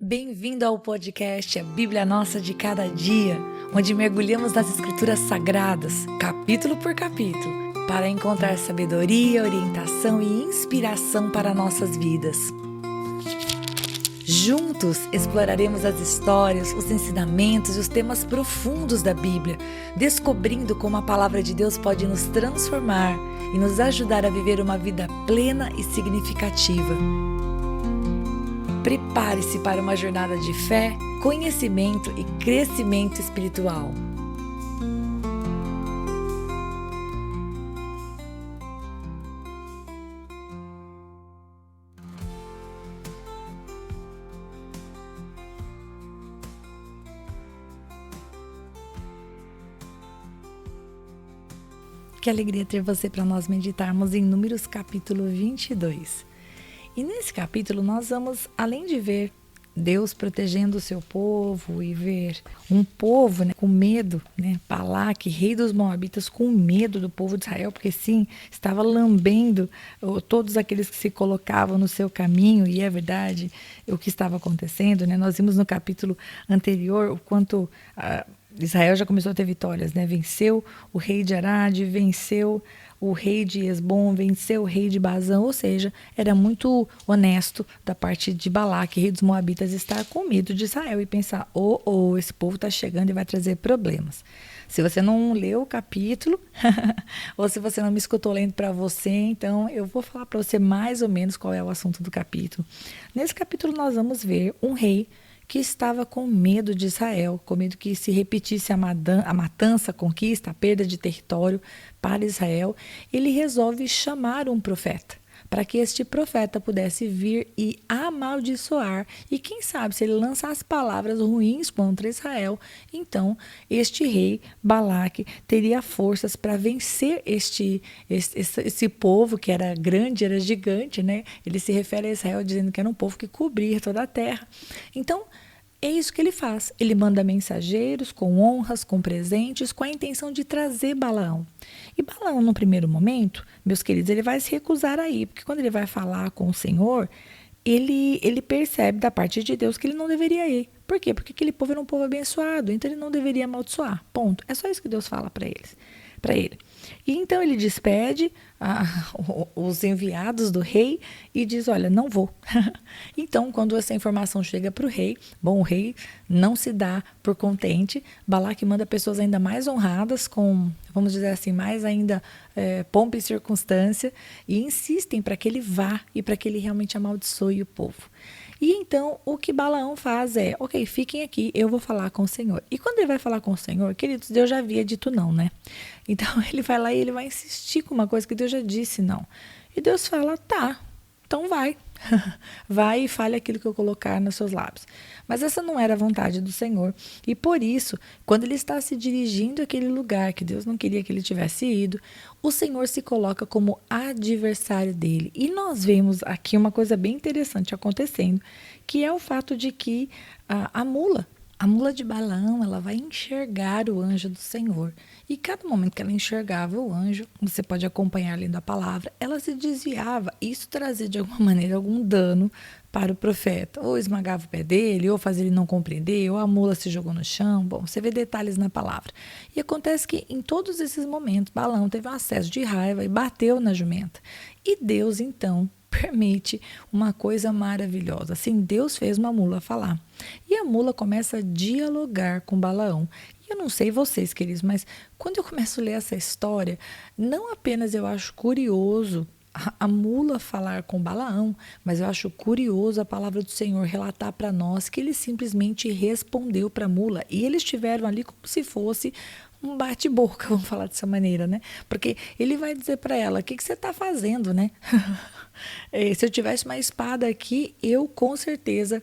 Bem-vindo ao podcast A Bíblia Nossa de Cada Dia, onde mergulhamos nas Escrituras Sagradas, capítulo por capítulo, para encontrar sabedoria, orientação e inspiração para nossas vidas. Juntos exploraremos as histórias, os ensinamentos e os temas profundos da Bíblia, descobrindo como a palavra de Deus pode nos transformar e nos ajudar a viver uma vida plena e significativa. Prepare-se para uma jornada de fé, conhecimento e crescimento espiritual. Que alegria ter você para nós meditarmos em Números capítulo 22. E nesse capítulo nós vamos, além de ver Deus protegendo o seu povo e ver um povo com medo, Balaque, rei dos Moabitas, com medo do povo de Israel, porque sim, estava lambendo todos aqueles que se colocavam no seu caminho, e é verdade o que estava acontecendo. Nós vimos no capítulo anterior o quanto Israel já começou a ter vitórias, venceu o rei de Arade, venceu o rei de Esbom, venceu o rei de Bazã, ou seja, era muito honesto da parte de Balaque, rei dos Moabitas, estar com medo de Israel e pensar, esse povo está chegando e vai trazer problemas. Se você não leu o capítulo, ou se você não me escutou lendo para você, então eu vou falar para você mais ou menos qual é o assunto do capítulo. Nesse capítulo nós vamos ver um rei que estava com medo de Israel, com medo que se repetisse a matança, a conquista, a perda de território para Israel. Ele resolve chamar um profeta, para que este profeta pudesse vir e amaldiçoar. E quem sabe, se ele lançasse palavras ruins contra Israel, então este rei, Balaque, teria forças para vencer esse povo que era grande, era gigante, Ele se refere a Israel dizendo que era um povo que cobria toda a terra. Então, é isso que ele faz. Ele manda mensageiros com honras, com presentes, com a intenção de trazer Balaão. E Balaão, no primeiro momento, meus queridos, ele vai se recusar a ir, porque quando ele vai falar com o Senhor, ele percebe da parte de Deus que ele não deveria ir. Por quê? Porque aquele povo era um povo abençoado, então ele não deveria amaldiçoar. Ponto. É só isso que Deus fala para ele. E então ele despede os enviados do rei e diz, olha, não vou. Então, quando essa informação chega para o rei, o rei não se dá por contente. Balaque manda pessoas ainda mais honradas, com, vamos dizer assim, mais ainda pompa e circunstância, e insistem para que ele vá e para que ele realmente amaldiçoe o povo. E então, o que Balaão faz é, ok, fiquem aqui, eu vou falar com o Senhor. E quando ele vai falar com o Senhor, queridos, Deus já havia dito não, Então, ele vai lá e ele vai insistir com uma coisa que Deus já disse não. E Deus fala, tá, então vai. Vai e fale aquilo que eu colocar nos seus lábios. Mas essa não era a vontade do Senhor. E por isso, quando ele está se dirigindo àquele lugar que Deus não queria que ele tivesse ido, o Senhor se coloca como adversário dele. E nós vemos aqui uma coisa bem interessante acontecendo, que é o fato de que a mula de Balaão, ela vai enxergar o anjo do Senhor. E cada momento que ela enxergava o anjo, você pode acompanhar lendo a palavra, ela se desviava. Isso trazia de alguma maneira algum dano para o profeta. Ou esmagava o pé dele, ou fazia ele não compreender, ou a mula se jogou no chão. Bom, você vê detalhes na palavra. E acontece que em todos esses momentos, Balaão teve um acesso de raiva e bateu na jumenta. E Deus, então, permite uma coisa maravilhosa. Assim, Deus fez uma mula falar. E a mula começa a dialogar com Balaão. E eu não sei vocês, queridos, mas quando eu começo a ler essa história, não apenas eu acho curioso a mula falar com Balaão, mas eu acho curioso a palavra do Senhor relatar para nós que ele simplesmente respondeu para a mula. E eles estiveram ali como se fosse um bate-boca, vamos falar dessa maneira, Porque ele vai dizer para ela, o que você está fazendo, Se eu tivesse uma espada aqui, eu com certeza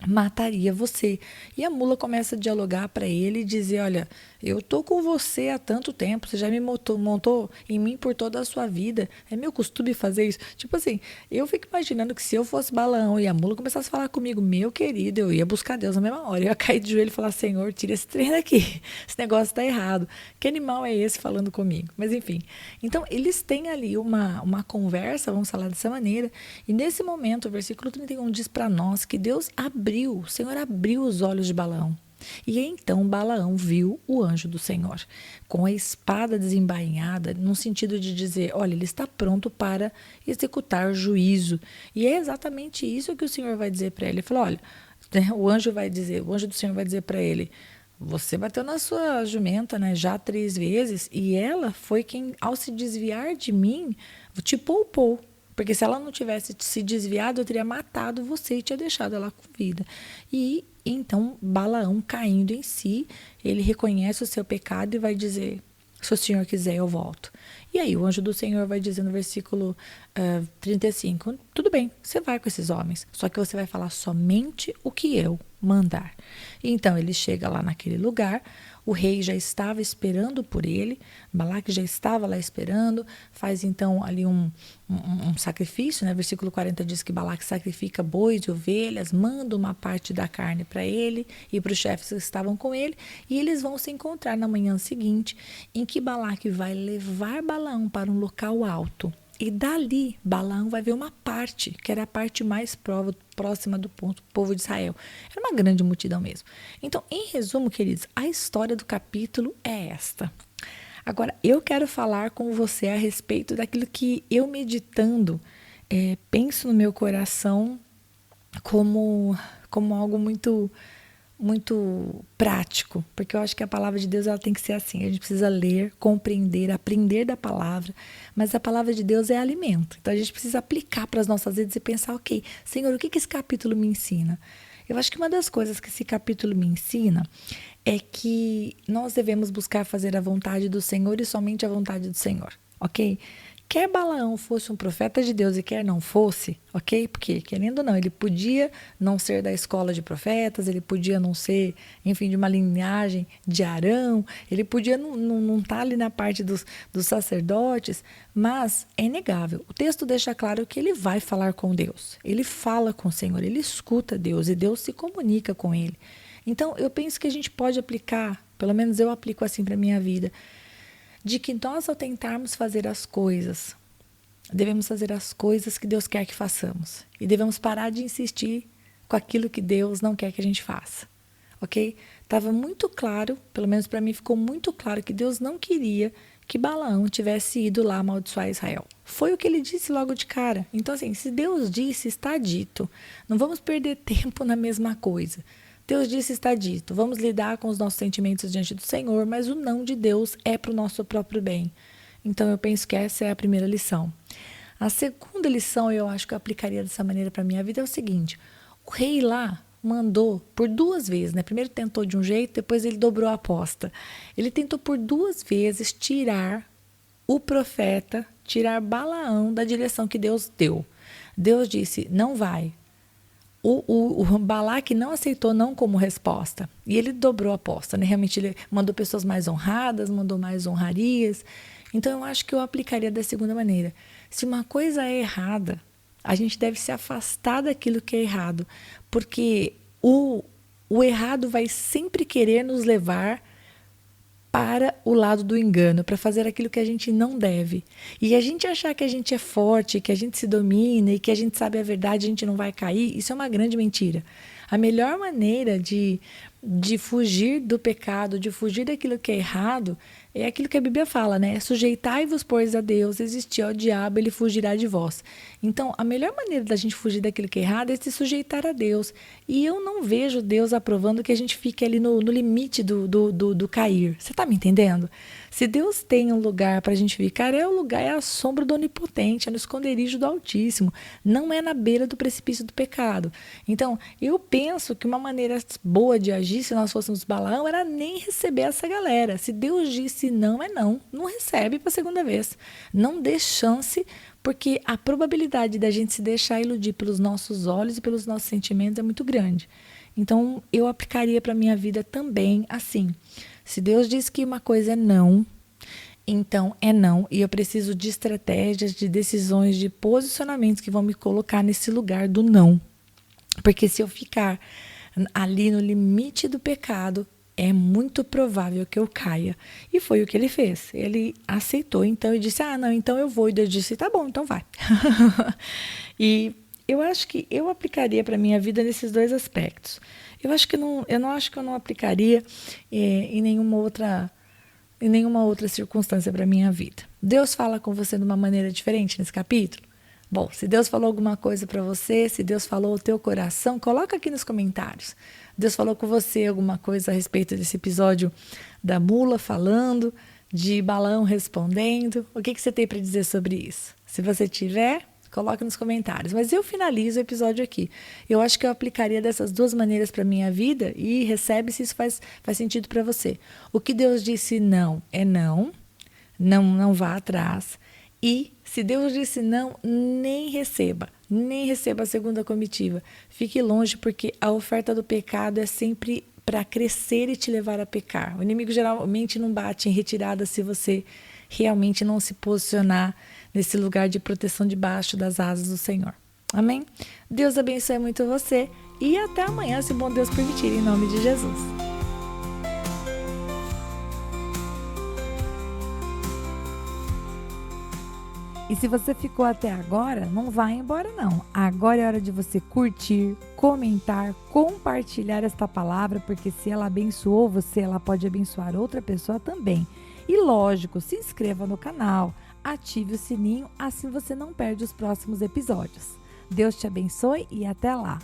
mataria você. E a mula começa a dialogar para ele e dizer, olha, eu tô com você há tanto tempo, você já me montou em mim por toda a sua vida, é meu costume fazer isso. Tipo assim, eu fico imaginando que se eu fosse Balaão e a mula começasse a falar comigo, meu querido, eu ia buscar Deus na mesma hora, eu ia cair de joelho e falar, Senhor, tira esse trem daqui, esse negócio tá errado, que animal é esse falando comigo? Mas enfim, então eles têm ali uma conversa, vamos falar dessa maneira, e nesse momento o versículo 31 diz para nós que Deus abençoa o Senhor abriu os olhos de Balaão. E então Balaão viu o anjo do Senhor, com a espada desembainhada, no sentido de dizer, olha, ele está pronto para executar juízo. E é exatamente isso que o Senhor vai dizer para ele. Ele falou, olha, o anjo do Senhor vai dizer para ele, você bateu na sua jumenta, né, já 3 vezes, e ela foi quem, ao se desviar de mim, te poupou. Porque se ela não tivesse se desviado, eu teria matado você e tinha deixado ela com vida. E então Balaão, caindo em si, ele reconhece o seu pecado e vai dizer, se o Senhor quiser, eu volto. E aí o anjo do Senhor vai dizer no versículo 35, tudo bem, você vai com esses homens, só que você vai falar somente o que eu mandar. Então ele chega lá naquele lugar, o rei já estava esperando por ele, Balaque já estava lá esperando, faz então ali um sacrifício, né? Versículo 40 diz que Balaque sacrifica bois e ovelhas, manda uma parte da carne para ele e para os chefes que estavam com ele, e eles vão se encontrar na manhã seguinte, em que Balaque vai levar Balaão para um local alto. E dali, Balaão vai ver uma parte, que era a parte mais próxima do povo de Israel. Era uma grande multidão mesmo. Então, em resumo, queridos, a história do capítulo é esta. Agora, eu quero falar com você a respeito daquilo que eu meditando, penso no meu coração como algo muito prático, porque eu acho que a palavra de Deus ela tem que ser assim, a gente precisa ler, compreender, aprender da palavra, mas a palavra de Deus é alimento, então a gente precisa aplicar para as nossas vidas e pensar, ok, Senhor, o que esse capítulo me ensina? Eu acho que uma das coisas que esse capítulo me ensina é que nós devemos buscar fazer a vontade do Senhor e somente a vontade do Senhor, ok? Quer Balaão fosse um profeta de Deus e quer não fosse, ok? Porque, querendo ou não, ele podia não ser da escola de profetas, ele podia não ser, enfim, de uma linhagem de Arão, ele podia não estar ali na parte dos sacerdotes, mas é inegável. O texto deixa claro que ele vai falar com Deus, ele fala com o Senhor, ele escuta Deus e Deus se comunica com ele. Então, eu penso que a gente pode aplicar, pelo menos eu aplico assim para a minha vida, de que nós, ao tentarmos fazer as coisas, devemos fazer as coisas que Deus quer que façamos. E devemos parar de insistir com aquilo que Deus não quer que a gente faça. Ok? Estava muito claro, pelo menos para mim ficou muito claro, que Deus não queria que Balaão tivesse ido lá amaldiçoar Israel. Foi o que ele disse logo de cara. Então, assim, se Deus disse, está dito. Não vamos perder tempo na mesma coisa. Deus disse, está dito, vamos lidar com os nossos sentimentos diante do Senhor, mas o não de Deus é para o nosso próprio bem. Então, eu penso que essa é a primeira lição. A segunda lição, eu acho que eu aplicaria dessa maneira para a minha vida, é o seguinte, o rei lá mandou por 2 vezes, né? Primeiro tentou de um jeito, depois ele dobrou a aposta. Ele tentou por 2 vezes tirar o profeta, tirar Balaão da direção que Deus deu. Deus disse, não vai. O Balaque não aceitou não como resposta. E ele dobrou a aposta, né? Realmente ele mandou pessoas mais honradas, mandou mais honrarias. Então eu acho que eu aplicaria da segunda maneira. Se uma coisa é errada, a gente deve se afastar daquilo que é errado. Porque o errado vai sempre querer nos levar para o lado do engano, para fazer aquilo que a gente não deve. E a gente achar que a gente é forte, que a gente se domina e que a gente sabe a verdade, a gente não vai cair, isso é uma grande mentira. A melhor maneira de fugir do pecado, de fugir daquilo que é errado, é aquilo que a Bíblia fala, né? Sujeitai-vos, pois, a Deus, resistir ao diabo, ele fugirá de vós. Então, a melhor maneira da gente fugir daquilo que é errado é se sujeitar a Deus. E eu não vejo Deus aprovando que a gente fique ali no limite do cair. Você está me entendendo? Se Deus tem um lugar para a gente ficar, é o lugar, é a sombra do Onipotente, é no esconderijo do Altíssimo. Não é na beira do precipício do pecado. Então, eu penso que uma maneira boa de agir, se nós fôssemos Balaão, era nem receber essa galera. Se Deus disse não, é não. Não recebe para a segunda vez. Não dê chance, porque a probabilidade da gente se deixar iludir pelos nossos olhos e pelos nossos sentimentos é muito grande. Então, eu aplicaria para a minha vida também assim. Se Deus diz que uma coisa é não, então é não. E eu preciso de estratégias, de decisões, de posicionamentos que vão me colocar nesse lugar do não. Porque se eu ficar ali no limite do pecado, é muito provável que eu caia. E foi o que ele fez. Ele aceitou, então, e disse, não, então eu vou. E Deus disse, tá bom, então vai. E eu acho que eu aplicaria para minha vida nesses dois aspectos. Eu não acho que eu não aplicaria em nenhuma outra circunstância para minha vida. Deus fala com você de uma maneira diferente nesse capítulo? Bom, se Deus falou alguma coisa para você, se Deus falou o teu coração, coloca aqui nos comentários. Deus falou com você alguma coisa a respeito desse episódio da mula falando, de Balaão respondendo? O que você tem para dizer sobre isso? Se você tiver, coloque nos comentários. Mas eu finalizo o episódio aqui. Eu acho que eu aplicaria dessas duas maneiras para a minha vida e recebe se isso faz sentido para você. O que Deus disse não é não, não vá atrás. E se Deus disse não, nem receba a segunda comitiva. Fique longe, porque a oferta do pecado é sempre para crescer e te levar a pecar. O inimigo geralmente não bate em retirada se você realmente não se posicionar nesse lugar de proteção debaixo das asas do Senhor. Amém? Deus abençoe muito você e até amanhã, se o bom Deus permitir, em nome de Jesus. E se você ficou até agora, não vai embora não. Agora é hora de você curtir, comentar, compartilhar esta palavra, porque se ela abençoou você, ela pode abençoar outra pessoa também. E lógico, se inscreva no canal, ative o sininho, assim você não perde os próximos episódios. Deus te abençoe e até lá!